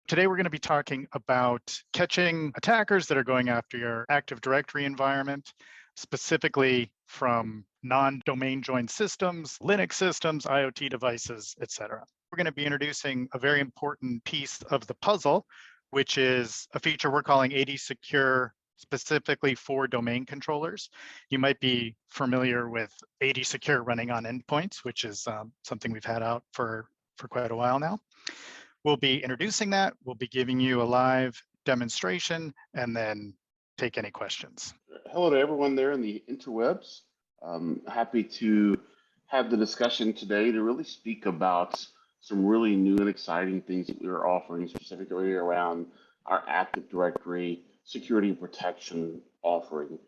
Today we're going to be talking about catching attackers that are going after your Active Directory environment, specifically from non-domain joined systems, Linux systems, IoT devices, etc. We're going to be introducing a very important piece of the puzzle, which is a feature we're calling AD Secure specifically for domain controllers. You might be familiar with AD Secure running on endpoints, which is something we've had out for quite a while now. We'll be introducing that. We'll be giving you a live demonstration and then take any questions. Hello to everyone there in the interwebs. Happy to have the discussion today to really speak about some really new and exciting things that we are offering specifically around our Active Directory security and protection offering.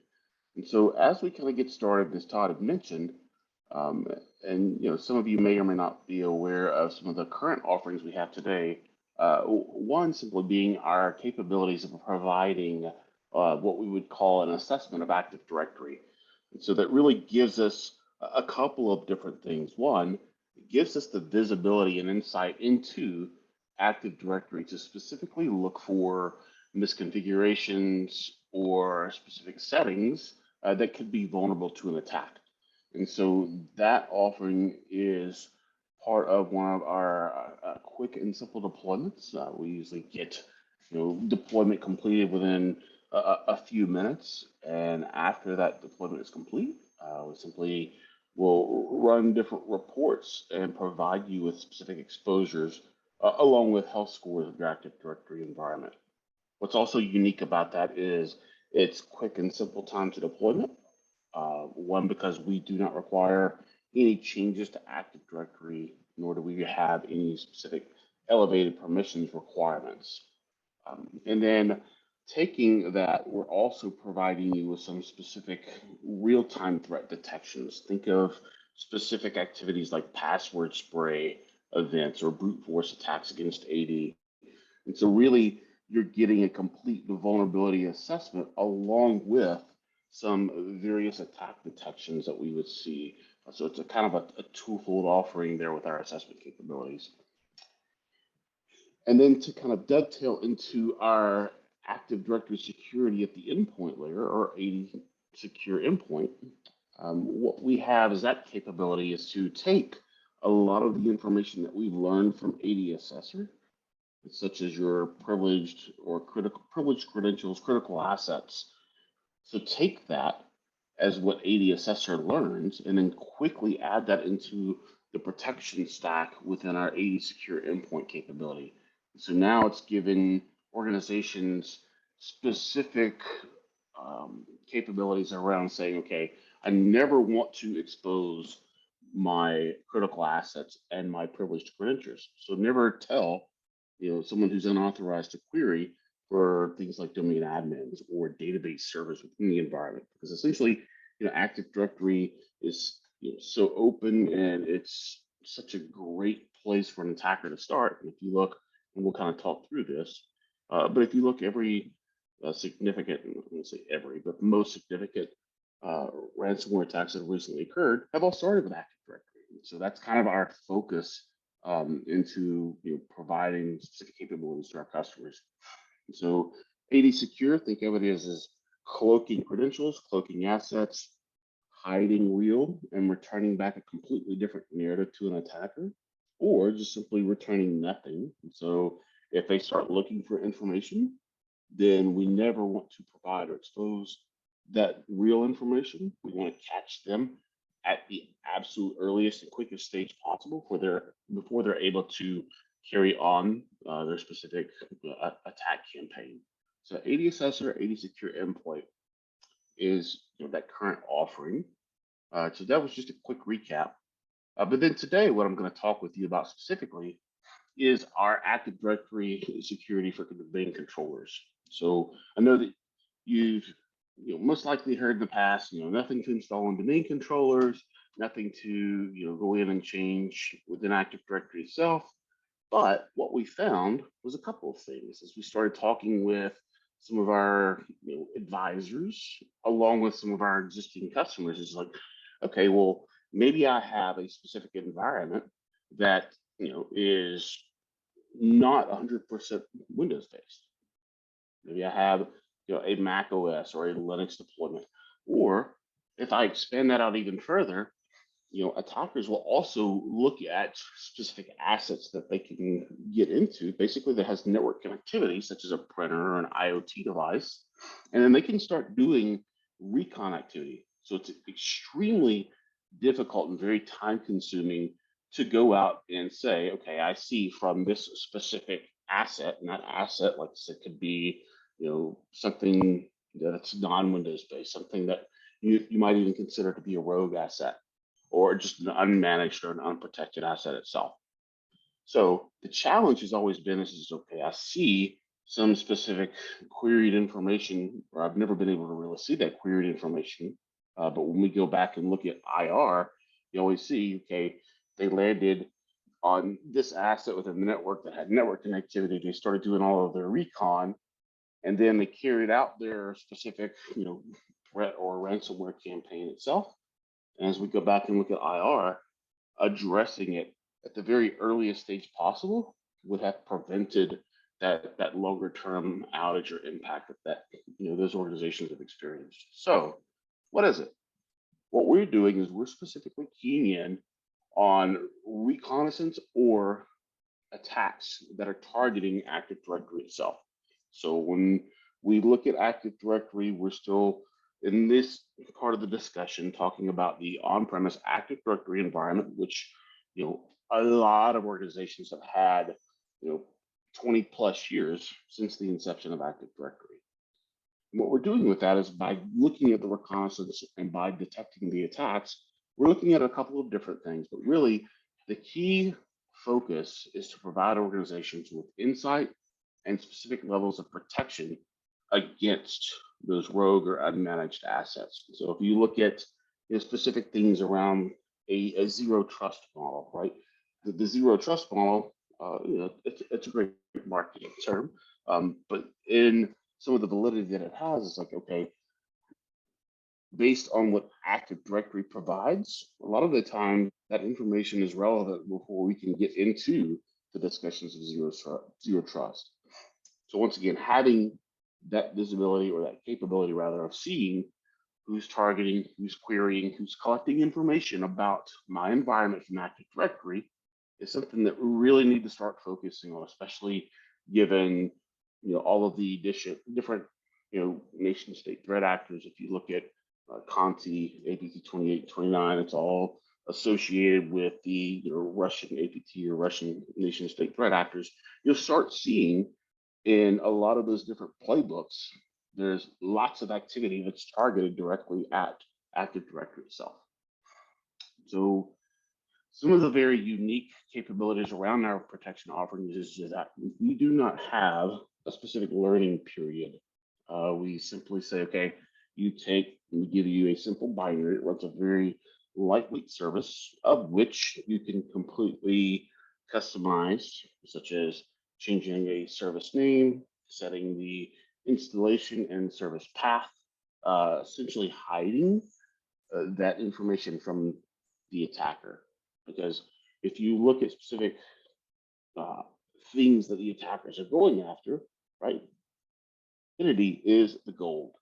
And so as we kind of get started, as Todd had mentioned, and some of you may or may not be aware of some of the current offerings we have today. One simply being our capabilities of providing what we would call an assessment of Active Directory. And so that really gives us a couple of different things. One, it gives us the visibility and insight into Active Directory to specifically look for misconfigurations or specific settings that could be vulnerable to an attack. And so that offering is part of one of our quick and simple deployments. We usually get deployment completed within a few minutes. And after that deployment is complete, we simply will run different reports and provide you with specific exposures along with health scores of your Active Directory environment. What's also unique about that is it's quick and simple time to deployment. One, because we do not require any changes to Active Directory, nor do we have any specific elevated permissions requirements. And then taking that, we're also providing you with some specific real-time threat detections. Think of specific activities like password spray events or brute force attacks against AD. And so really, you're getting a complete vulnerability assessment along with some various attack detections that we would see. So it's a kind of a twofold offering there with our assessment capabilities. And then to kind of dovetail into our Active Directory security at the endpoint layer, or AD Secure Endpoint, what we have is that capability is to take a lot of the information that we've learned from AD Assessor, such as your privileged or critical privileged credentials, critical assets. So take that as what AD Assessor learns and then quickly add that into the protection stack within our AD Secure Endpoint capability. So now it's giving organizations specific capabilities around saying, okay, I never want to expose my critical assets and my privileged credentials. So never tell someone who's unauthorized to query for things like domain admins or database servers within the environment, because essentially, Active Directory is so open and it's such a great place for an attacker to start. And if you look, and we'll kind of talk through this, but if you look every significant, I won't say every, but most significant ransomware attacks that have recently occurred have all started with Active Directory. So that's kind of our focus into providing specific capabilities to our customers. So AD Secure, think of it as cloaking credentials, cloaking assets, hiding real, and returning back a completely different narrative to an attacker, or just simply returning nothing. And so if they start looking for information, then we never want to provide or expose that real information. We want to catch them at the absolute earliest and quickest stage possible before they're able to carry on their specific attack campaign. So AD Assessor, AD Secure Endpoint is that current offering. So that was just a quick recap. But then today, what I'm going to talk with you about specifically is our Active Directory security for domain controllers. So I know that you've most likely heard in the past, nothing to install on domain controllers, nothing to go in and change within Active Directory itself. But what we found was a couple of things as we started talking with some of our advisors, along with some of our existing customers. It's like, okay, well, maybe I have a specific environment that is not 100% Windows based. Maybe I have a Mac OS or a Linux deployment. Or if I expand that out even further, attackers will also look at specific assets that they can get into, basically that has network connectivity, such as a printer or an IoT device, and then they can start doing recon activity. So it's extremely difficult and very time consuming to go out and say, okay, I see from this specific asset, and that asset, like I said, could be, something that's non-Windows based, something that you might even consider to be a rogue asset, or just an unmanaged or an unprotected asset itself. So the challenge has always been is okay, I see some specific queried information, or I've never been able to really see that queried information. But when we go back and look at IR, you always see, okay, they landed on this asset within the network that had network connectivity. They started doing all of their recon, and then they carried out their specific, threat or ransomware campaign itself. And as we go back and look at IR, addressing it at the very earliest stage possible would have prevented that longer term outage or impact that those organizations have experienced. So what is it? What we're doing is we're specifically keying in on reconnaissance or attacks that are targeting Active Directory itself. So when we look at Active Directory, we're still in this part of the discussion talking about the on-premise Active Directory environment, which a lot of organizations have had 20 plus years since the inception of Active Directory. And what we're doing with that is by looking at the reconnaissance and by detecting the attacks, we're looking at a couple of different things, but really the key focus is to provide organizations with insight and specific levels of protection against those rogue or unmanaged assets. So if you look at specific things around a zero trust model, right? The zero trust model, it's a great marketing term, but in some of the validity that it has, it's like, okay, based on what Active Directory provides, a lot of the time that information is relevant before we can get into the discussions of zero trust. So once again, having that visibility or that capability rather of seeing who's targeting, who's querying, who's collecting information about my environment from Active Directory is something that we really need to start focusing on, especially given all of the different nation state threat actors. If you look at Conti, APT 28, 29, it's all associated with the Russian APT or Russian nation state threat actors. You'll start seeing in a lot of those different playbooks, there's lots of activity that's targeted directly at Active Directory itself. So some of the very unique capabilities around our protection offerings is that we do not have a specific learning period. We simply say, okay, we give you a simple binary. It runs a very lightweight service of which you can completely customize, such as changing a service name, setting the installation and service path, essentially hiding that information from the attacker. Because if you look at specific things that the attackers are going after, right? Identity is the gold.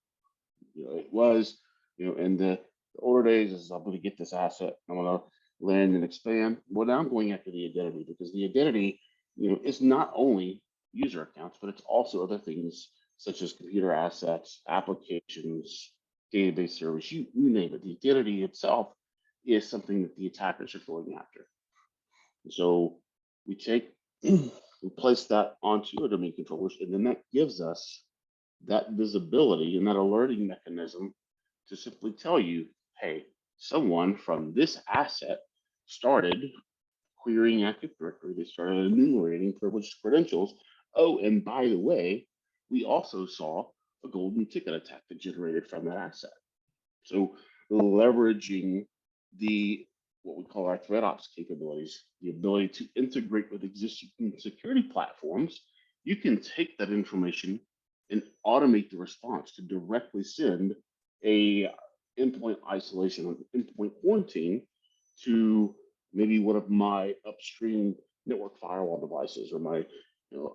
It was, in the older days, is I'm going to get this asset, I'm going to land and expand. Well, now I'm going after the identity because the identity, is not only user accounts, but it's also other things such as computer assets, applications, database servers, you name it. The identity itself is something that the attackers are going after. So we place that onto our domain controllers, and then that gives us that visibility and that alerting mechanism to simply tell you, hey, someone from this asset started querying Active Directory, they started enumerating privileged credentials. Oh, and by the way, we also saw a golden ticket attack that generated from that asset. So leveraging what we call our threat ops capabilities, the ability to integrate with existing security platforms, you can take that information and automate the response to directly send a endpoint isolation or endpoint quarantine to maybe one of my upstream network firewall devices or my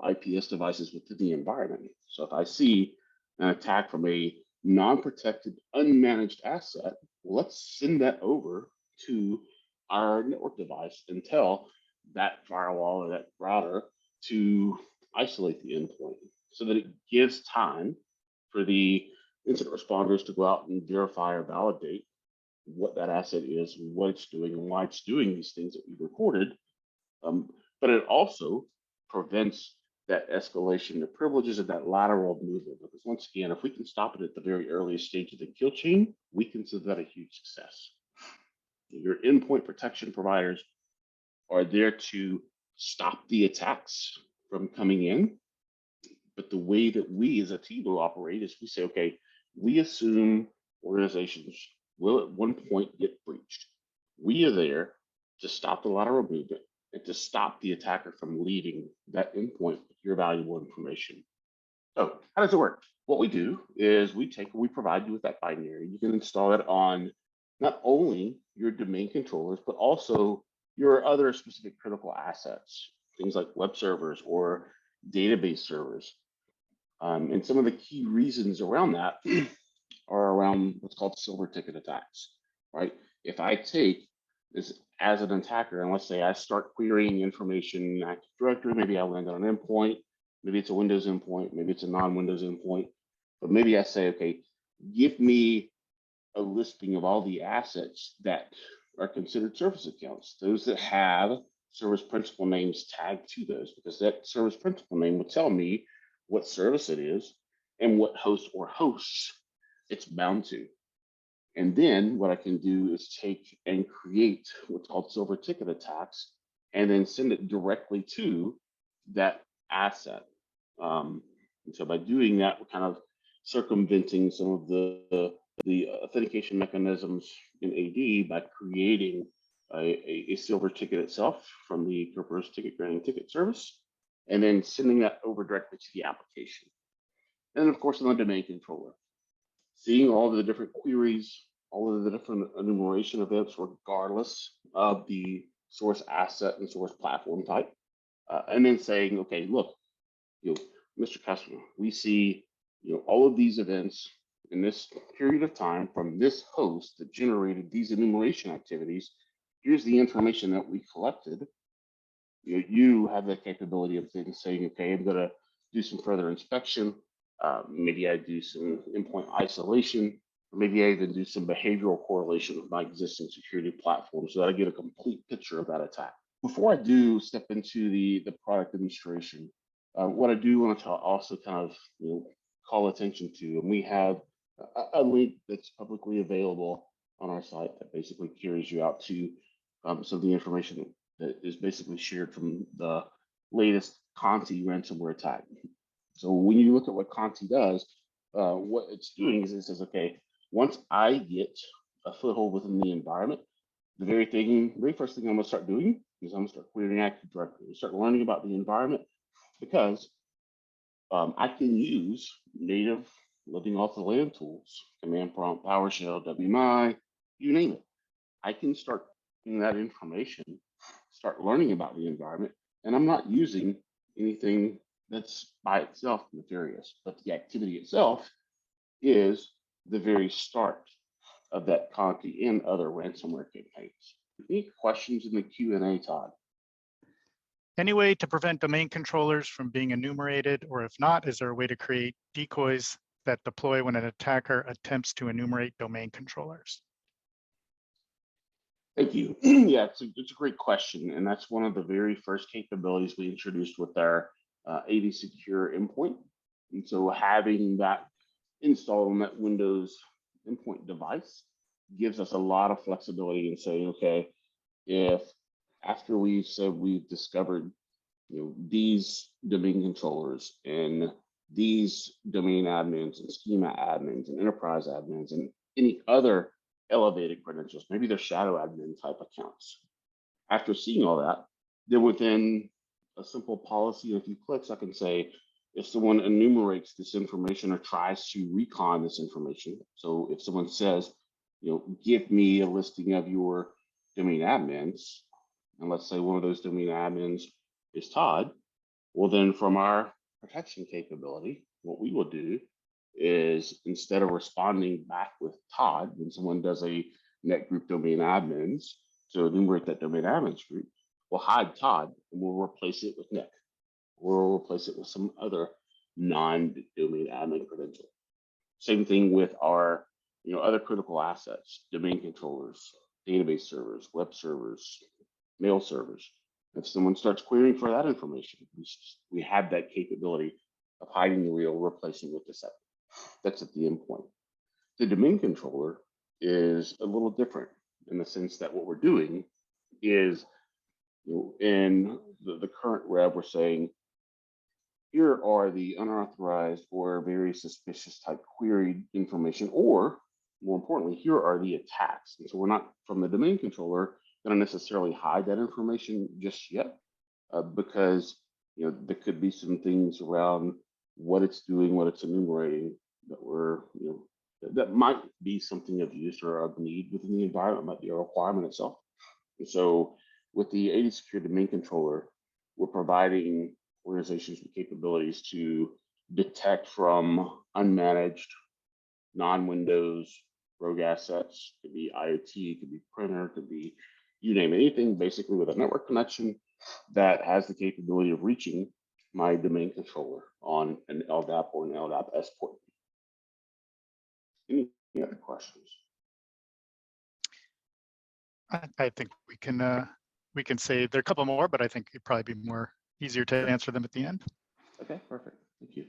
IPS devices within the environment. So if I see an attack from a non-protected, unmanaged asset, let's send that over to our network device and tell that firewall or that router to isolate the endpoint so that it gives time for the incident responders to go out and verify or validate what that asset is, what it's doing, and why it's doing these things that we've recorded. But it also prevents that escalation of privileges and that lateral movement. Because once again, if we can stop it at the very earliest stage of the kill chain, we consider that a huge success. Your endpoint protection providers are there to stop the attacks from coming in. But the way that we as a team will operate is we say, okay, we assume organizations will at one point get breached. We are there to stop the lateral movement and to stop the attacker from leaving that endpoint with your valuable information. So how does it work? What we do is we provide you with that binary. You can install it on not only your domain controllers, but also your other specific critical assets, things like web servers or database servers. And some of the key reasons around that are around what's called silver ticket attacks, right? If I take this as an attacker, and let's say I start querying information in Active Directory, maybe I land on an endpoint, maybe it's a Windows endpoint, maybe it's a non-Windows endpoint, but maybe I say, okay, give me a listing of all the assets that are considered service accounts, those that have service principal names tagged to those, because that service principal name will tell me what service it is and what host or hosts it's bound to. And then what I can do is take and create what's called silver ticket attacks and then send it directly to that asset. And so by doing that, we're kind of circumventing some of the authentication mechanisms in AD by creating a silver ticket itself from the Kerberos ticket granting ticket service, and then sending that over directly to the application. And then of course, on the domain controller, seeing all of the different queries, all of the different enumeration events, regardless of the source asset and source platform type, and then saying, okay, look, Mr. Customer, we see all of these events in this period of time from this host that generated these enumeration activities. Here's the information that we collected. You have the capability of then saying, okay, I'm going to do some further inspection. Maybe I do some endpoint isolation, or maybe I even do some behavioral correlation with my existing security platform so that I get a complete picture of that attack. Before I do step into the product demonstration, what I do want to also kind of call attention to, and we have a link that's publicly available on our site that basically carries you out to some of the information that is basically shared from the latest Conti ransomware attack. So when you look at what Conti does, what it's doing is it says, okay, once I get a foothold within the environment, the very first thing I'm going to start doing is I'm going to start querying Active Directory, start learning about the environment, because I can use native living off the land tools, command prompt, PowerShell, WMI, you name it. I can start getting that information, start learning about the environment, and I'm not using anything that's by itself nefarious, but the activity itself is the very start of that Conti and other ransomware campaigns. Any questions in the Q&A, Todd? Any way to prevent domain controllers from being enumerated, or if not, is there a way to create decoys that deploy when an attacker attempts to enumerate domain controllers? Thank you. Yeah, it's a great question, and that's one of the very first capabilities we introduced with our AD Secure endpoint. And so having that installed on that Windows endpoint device gives us a lot of flexibility in saying, okay, if after we've said we've discovered these domain controllers and these domain admins and schema admins and enterprise admins and any other elevated credentials, maybe they're shadow admin type accounts. After seeing all that, then within a simple policy, in a few clicks, I can say, if someone enumerates this information or tries to recon this information, so if someone says, give me a listing of your domain admins, and let's say one of those domain admins is Todd. Well, then from our protection capability, what we will do is instead of responding back with Todd when someone does a net group domain admins to enumerate that domain admins group, we'll hide Todd and we'll replace it with Nick. We'll replace it with some other non-domain admin credential. Same thing with our other critical assets, domain controllers, database servers, web servers, mail servers. If someone starts querying for that information, we have that capability of hiding the real, replacing with the set. That's at the endpoint. The domain controller is a little different in the sense that what we're doing is, in the current rev, we're saying, here are the unauthorized or very suspicious type queried information, or more importantly, here are the attacks. And so we're not, from the domain controller, going to necessarily hide that information just yet, because there could be some things around what it's doing, what it's enumerating that might be something of use or of need within the environment, might be a requirement itself. And so with the AD Secure Domain Controller, we're providing organizations with capabilities to detect from unmanaged, non-Windows rogue assets. Could be IoT, could be printer, could be you name it, anything basically with a network connection that has the capability of reaching my domain controller on an LDAP or an LDAP S port. Any other questions? I think we can say there are a couple more, but I think it'd probably be easier to answer them at the end. Okay, perfect. Thank you.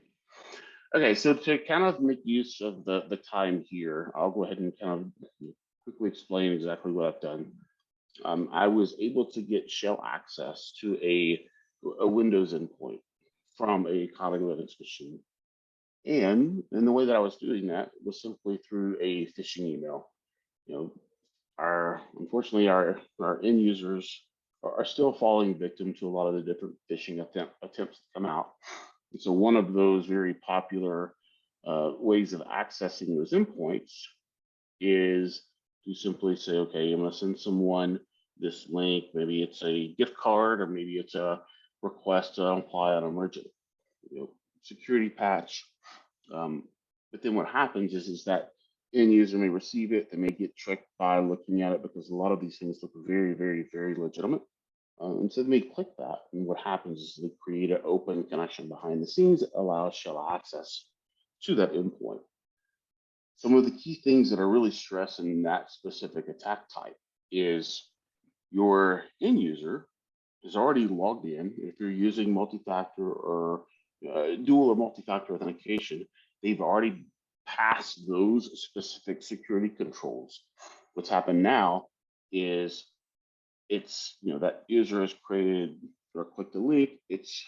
Okay, so to kind of make use of the time here, I'll go ahead and kind of quickly explain exactly what I've done. I was able to get shell access to a Windows endpoint from a colleague Linux machine. And the way that I was doing that was simply through a phishing email. Unfortunately, our end users are still falling victim to a lot of the different phishing attempts that come out. And so one of those very popular ways of accessing those endpoints is to simply say, okay, I'm going to send someone this link. Maybe it's a gift card, or maybe it's a request to apply on an emergent security patch. But then what happens is that end user may receive it. They may get tricked by looking at it, because a lot of these things look very, very, very legitimate. And so they may click that. And what happens is they create an open connection behind the scenes that allows shell access to that endpoint. Some of the key things that are really stressed in that specific attack type is your end user is already logged in. If you're using multi-factor or dual or multi-factor authentication, they've already passed those specific security controls. What's happened now is it's, that user has created or clicked the link, it's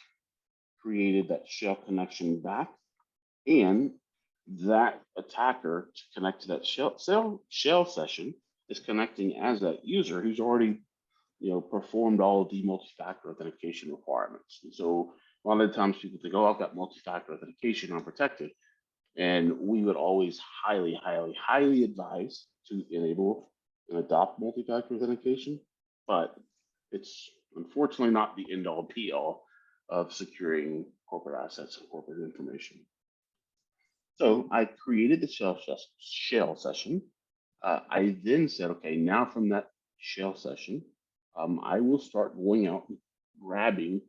created that shell connection back, and that attacker to connect to that shell session is connecting as that user who's already performed all of the multi-factor authentication requirements. And so a lot of the times people think, oh, I've got multi-factor authentication, I'm protected. And we would always highly, highly, highly advise to enable and adopt multi-factor authentication, but it's unfortunately not the end all be all of securing corporate assets and corporate information. So I created the shell session. I then said, okay, now from that shell session, I will start going out and grabbing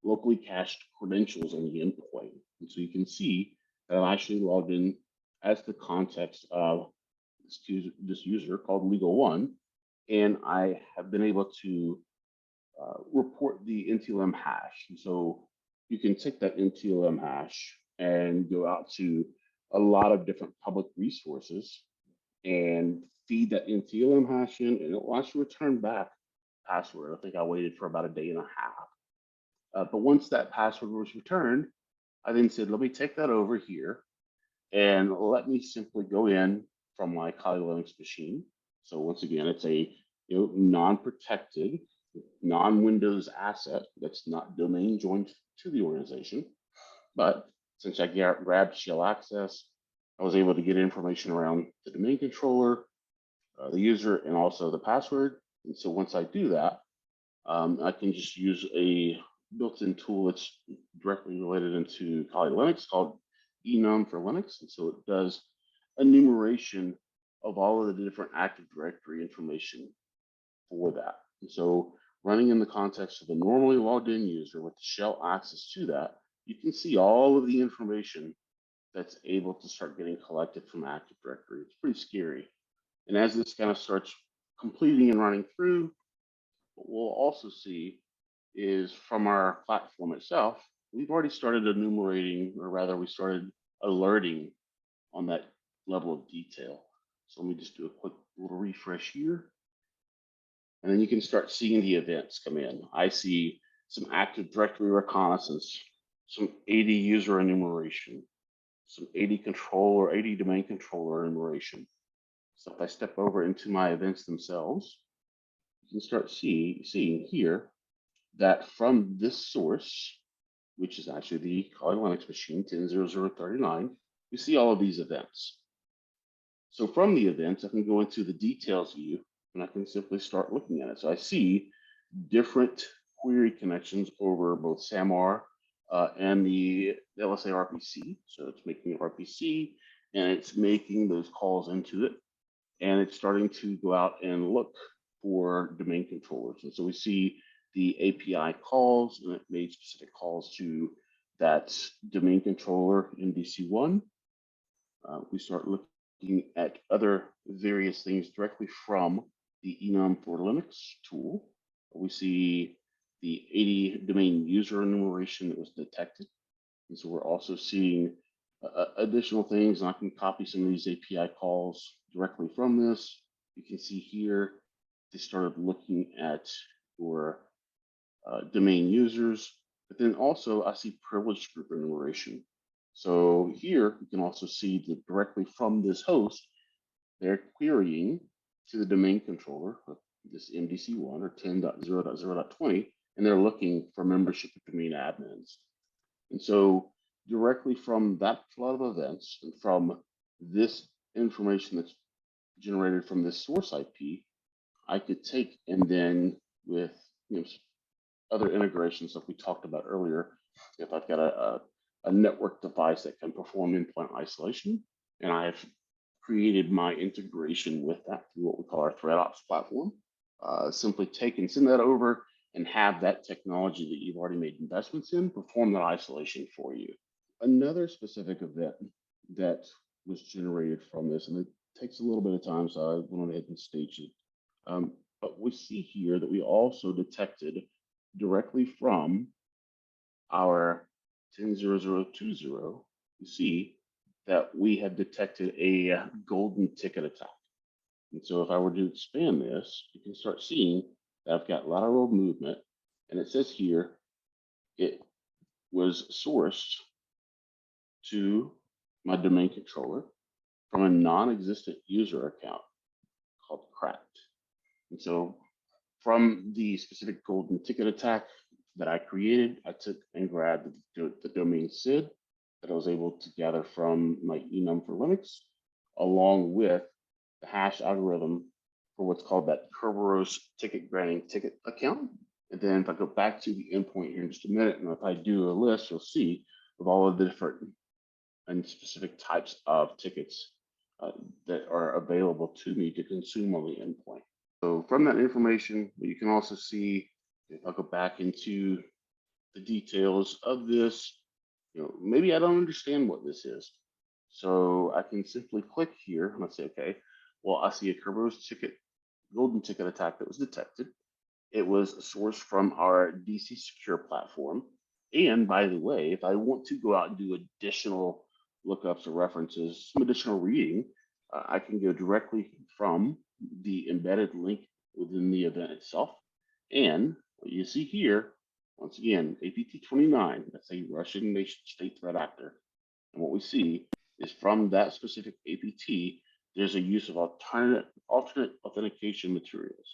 locally cached credentials on the endpoint. And so you can see that I'm actually logged in as the context of this user called Legal1, and I have been able to report the NTLM hash. And so you can take that NTLM hash and go out to a lot of different public resources and feed that NTLM hash in, and it will actually return back password. I think I waited for about a day and a half. But once that password was returned, I then said, let me take that over here and let me simply go in from my Kali Linux machine. So once again, it's a non-protected, non-Windows asset that's not domain joined to the organization. But since I grabbed shell access, I was able to get information around the domain controller, the user, and also the password. And so once I do that, I can just use a built-in tool that's directly related into Kali Linux called Enum for Linux. And so it does enumeration of all of the different Active Directory information for that. And so running in the context of a normally logged in user with the shell access to that, you can see all of the information that's able to start getting collected from Active Directory. It's pretty scary. And as this kind of starts completing and running through, what we'll also see is from our platform itself, we've already started enumerating, or rather we started alerting on that level of detail. So let me just do a quick little refresh here. And then you can start seeing the events come in. I see some Active Directory reconnaissance, some AD user enumeration, some AD controller, AD domain controller enumeration. So if I step over into my events themselves, you can start seeing here that from this source, which is actually the Kali Linux machine 10.0039, we see all of these events. So from the events, I can go into the details view and I can simply start looking at it. So I see different query connections over both SAMR and the LSAR RPC. So it's making an RPC and it's making those calls into it. And it's starting to go out and look for domain controllers. And so we see the API calls, and it made specific calls to that domain controller in DC1. We start looking at other various things directly from the Enum for Linux tool. We see the 80 domain user enumeration that was detected. And so we're also seeing additional things, and I can copy some of these API calls directly from this. You can see here, they started looking at your domain users, but then also I see privileged group enumeration. So here you can also see that directly from this host, they're querying to the domain controller, this MDC1 or 10.0.0.20, and they're looking for membership of domain admins. And so directly from that flood of events and from this information that's generated from this source IP, I could take and then with other integrations like we talked about earlier, if I've got a network device that can perform endpoint isolation, and I have created my integration with that through what we call our ThreatOps platform, simply take and send that over and have that technology that you've already made investments in perform that isolation for you. Another specific event that was generated from this, and it takes a little bit of time, so I went ahead and staged it. But we see here that we also detected directly from our 10.0.0.20, you see that we had detected a golden ticket attack. And so if I were to expand this, you can start seeing that I've got lateral movement, and it says here it was sourced to my domain controller from a non-existent user account called cracked. And so from the specific golden ticket attack that I created, I took and grabbed the domain SID that I was able to gather from my Enum for Linux, along with the hash algorithm for what's called that Kerberos ticket granting ticket account. And then if I go back to the endpoint here in just a minute, and if I do a list, you'll see of all of the different and specific types of tickets that are available to me to consume on the endpoint. So from that information, you can also see, if I go back into the details of this, maybe I don't understand what this is. So I can simply click here and I say, okay, well, I see a Kerberos ticket, golden ticket attack that was detected. It was sourced from our DC Secure platform. And by the way, if I want to go out and do additional lookups or references, some additional reading, I can go directly from the embedded link within the event itself. And what you see here, once again, APT29, that's a Russian nation state threat actor. And what we see is from that specific APT, there's a use of alternate authentication materials.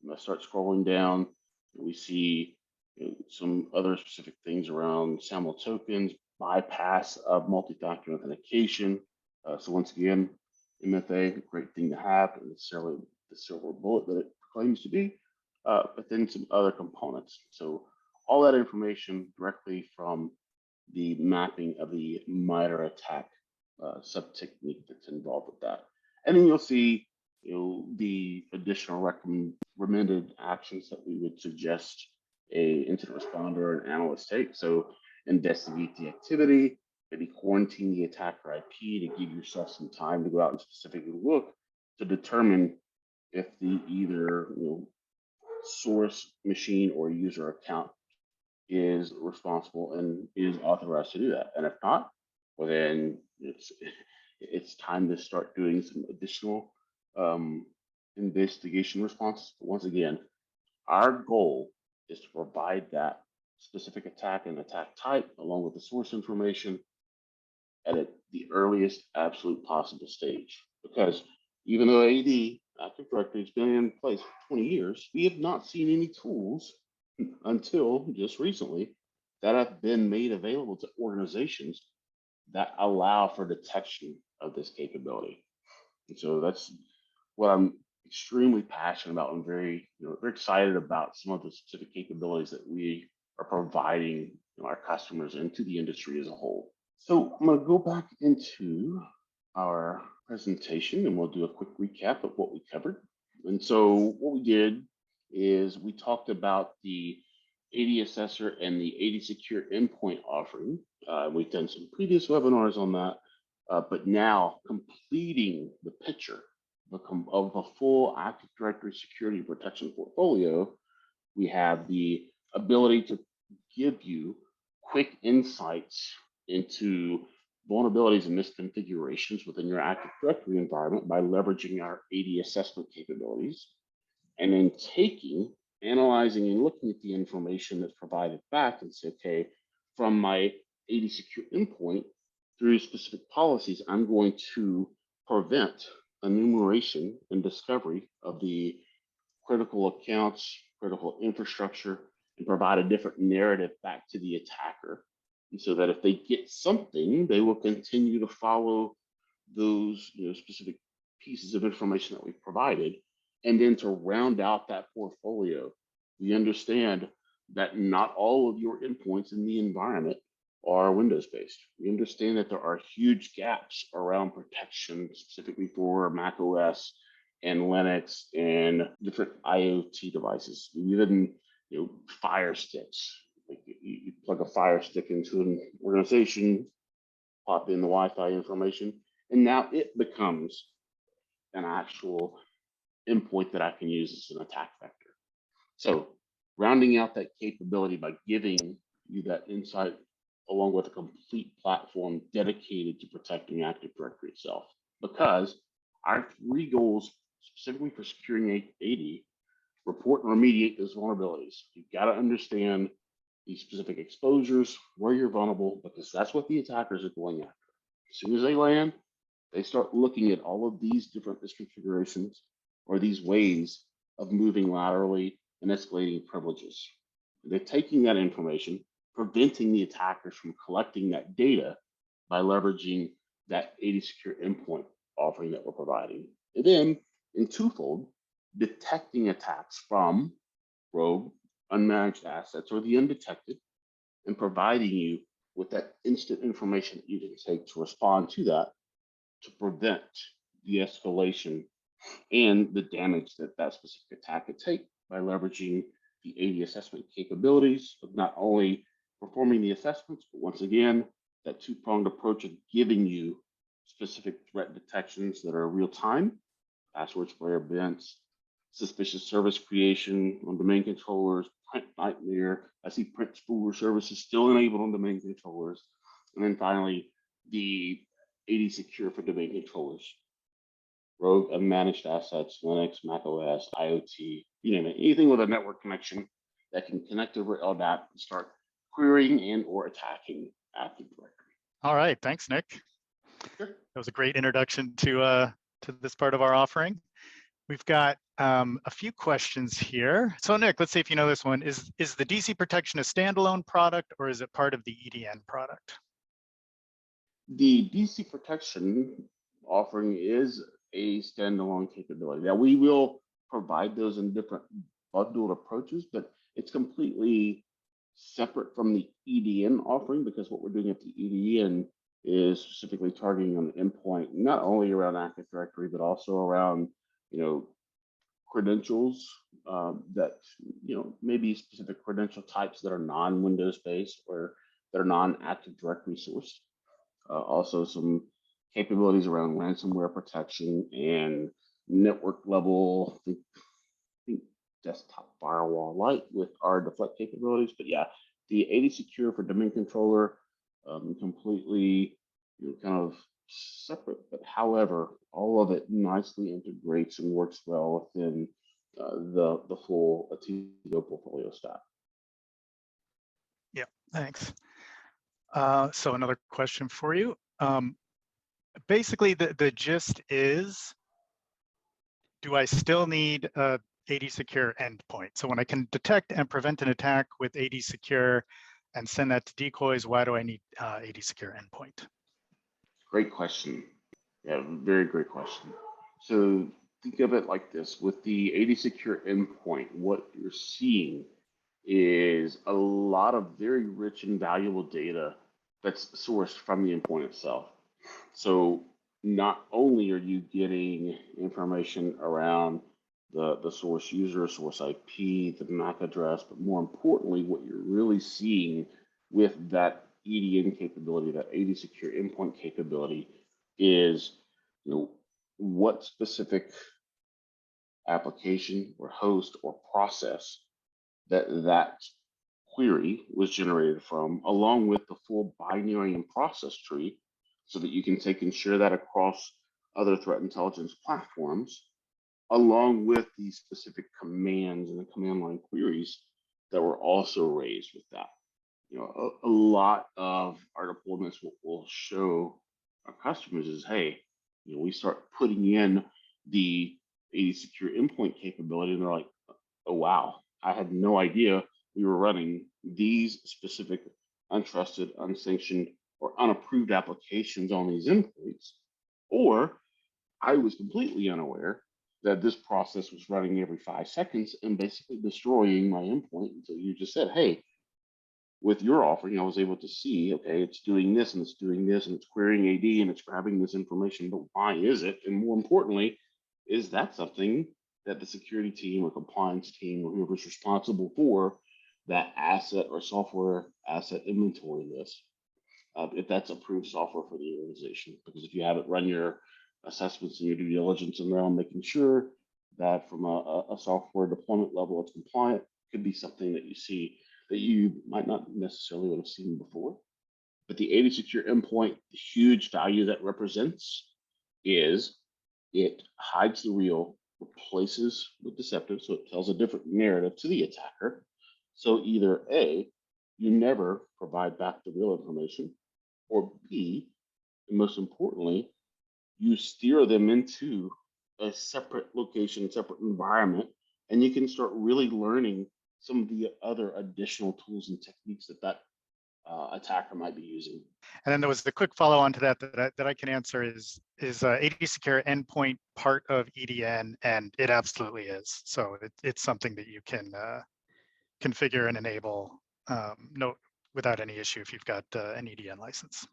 And I start scrolling down, and we see some other specific things around SAML tokens, bypass of multi-factor authentication. So once again, MFA, a great thing to have, and necessarily the silver bullet that it claims to be, but then some other components. So all that information directly from the mapping of the MITRE attack sub-technique that's involved with that. And then you'll see the additional recommended actions that we would suggest a incident responder or an analyst take. So investigate the activity, maybe quarantine the attacker IP to give yourself some time to go out and specifically look to determine if the either source machine or user account is responsible and is authorized to do that. And if not, well then it's time to start doing some additional investigation responses. But once again, our goal is to provide that specific attack and attack type along with the source information at the earliest absolute possible stage. Because even though AD, Active Directory, has been in place for 20 years, we have not seen any tools until just recently that have been made available to organizations that allow for detection of this capability. And so that's what I'm extremely passionate about and very excited about some of the specific capabilities that we are providing our customers and to the industry as a whole. So I'm going to go back into our presentation and we'll do a quick recap of what we covered. And so what we did is we talked about the AD Assessor and the AD Secure Endpoint offering. We've done some previous webinars on that, but now completing the picture of the full Active Directory security protection portfolio, we have the ability to give you quick insights into vulnerabilities and misconfigurations within your Active Directory environment by leveraging our AD assessment capabilities, and then analyzing and looking at the information that's provided back and say, okay, from my AD Secure Endpoint through specific policies, I'm going to prevent enumeration and discovery of the critical accounts, critical infrastructure, and provide a different narrative back to the attacker. And so that if they get something, they will continue to follow those specific pieces of information that we've provided. And then to round out that portfolio, we understand that not all of your endpoints in the environment are Windows-based. We understand that there are huge gaps around protection, specifically for Mac OS and Linux and different IoT devices. Even Fire sticks. Like you plug a Fire stick into an organization, pop in the Wi-Fi information, and now it becomes an actual endpoint that I can use as an attack vector. So rounding out that capability by giving you that insight along with a complete platform dedicated to protecting Active Directory itself. Because our 3 goals specifically for securing AD, report and remediate those vulnerabilities. You've got to understand the specific exposures, where you're vulnerable, because that's what the attackers are going after. As soon as they land, they start looking at all of these different misconfigurations or these ways of moving laterally and escalating privileges. They're taking that information, preventing the attackers from collecting that data by leveraging that AD Secure Endpoint offering that we're providing. And then in twofold, detecting attacks from rogue, unmanaged assets or the undetected, and providing you with that instant information that you can take to respond to that to prevent the escalation and the damage that that specific attack could take by leveraging the AD assessment capabilities of not only performing the assessments, but once again, that 2-pronged approach of giving you specific threat detections that are real time, password square events, suspicious service creation on domain controllers, print nightmare. I see print spooler services still enabled on domain controllers. And then finally, the AD Secure for domain controllers. Rogue, unmanaged assets, Linux, Mac OS, IoT, you name it, anything with a network connection that can connect over LDAP and start querying and or attacking Active Directory. All right, thanks, Nick. Sure. That was a great introduction to this part of our offering. We've got a few questions here. So Nick, let's see if you know this one. Is the DC Protection a standalone product or is it part of the EDN product? The DC Protection offering is a standalone capability. Now we will provide those in different bundled approaches, but it's completely separate from the EDN offering, because what we're doing at the EDN is specifically targeting on the endpoint, not only around Active Directory, but also around, credentials that, maybe specific credential types that are non-Windows based or that are non-Active Directory sourced. Also some capabilities around ransomware protection and network level, I think desktop firewall light with our deflect capabilities. But yeah, the AD Secure for domain controller, completely kind of separate, but however, all of it nicely integrates and works well within the full Atigo portfolio stack. Yeah, thanks. So another question for you. Basically, the gist is, do I still need a AD Secure endpoint? So when I can detect and prevent an attack with AD Secure and send that to decoys, why do I need AD Secure endpoint? Great question. Yeah, very great question. So think of it like this: with the AD Secure endpoint, what you're seeing is a lot of very rich and valuable data that's sourced from the endpoint itself. So not only are you getting information around the source user, source IP, the MAC address, but more importantly, what you're really seeing with that EDN capability, that AD Secure endpoint capability, is what specific application or host or process that query was generated from, along with the full binary and process tree, so that you can take and share that across other threat intelligence platforms, along with the specific commands and the command line queries that were also raised with that. A lot of our deployments will show our customers is, hey, we start putting in the AD Secure endpoint capability, and they're like, oh wow, I had no idea we were running these specific untrusted, unsanctioned, or unapproved applications on these endpoints, or I was completely unaware that this process was running every 5 seconds and basically destroying my endpoint until you just said, hey, with your offering, I was able to see, okay, it's doing this and it's doing this and it's querying AD and it's grabbing this information, but why is it? And more importantly, is that something that the security team or compliance team or whoever's responsible for that asset or software asset inventory list, if that's approved software for the organization? Because if you haven't run your assessments and your due diligence around making sure that from a software deployment level it's compliant, could be something that you see that you might not necessarily would have seen before. But the AD Secure endpoint, the huge value that represents is it hides the real, replaces with deceptive, so it tells a different narrative to the attacker. So either A, you never provide back the real information, or B, and most importantly, you steer them into a separate location, separate environment, and you can start really learning some of the other additional tools and techniques that attacker might be using. And then there was the quick follow on to that I can answer is AD Secure endpoint part of EDN? And it absolutely is. So it's something that you can configure and enable without any issue if you've got an EDN license.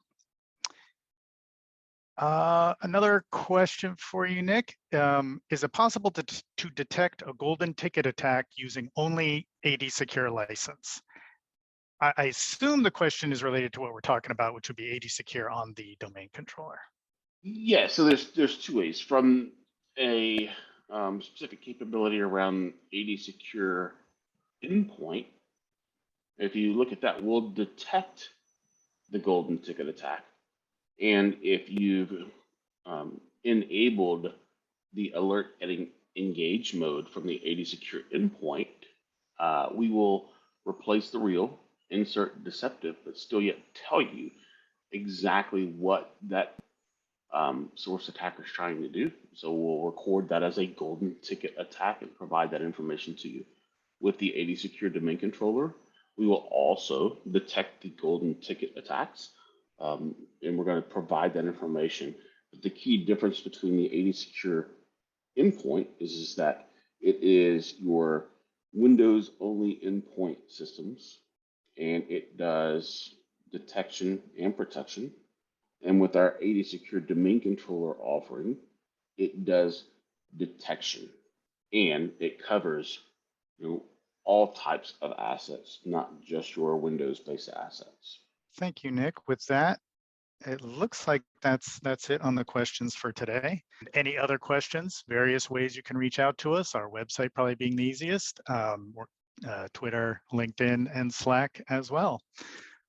Another question for you, Nick. Is it possible to detect a golden ticket attack using only AD Secure license? I assume the question is related to what we're talking about, which would be AD Secure on the domain controller. Yeah, so there's two ways. From a specific capability around AD Secure endpoint, if you look at that, we'll detect the golden ticket attack. And if you've enabled the alert getting engage mode from the AD Secure endpoint, we will replace the real, insert deceptive, but still yet tell you exactly what that source attacker is trying to do. So we'll record that as a golden ticket attack and provide that information to you. With the AD Secure domain controller, we will also detect the golden ticket attacks, and we're going to provide that information. But the key difference between the AD Secure endpoint is that it is your Windows-only endpoint systems, and it does detection and protection. And with our AD Secure Domain Controller offering, it does detection, and it covers all types of assets, not just your Windows-based assets. Thank you, Nick. With that, it looks like that's it on the questions for today. Any other questions? Various ways you can reach out to us. Our website probably being the easiest. Twitter, LinkedIn, and Slack as well.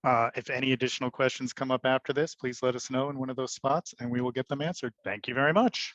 If any additional questions come up after this, please let us know in one of those spots and we will get them answered. Thank you very much.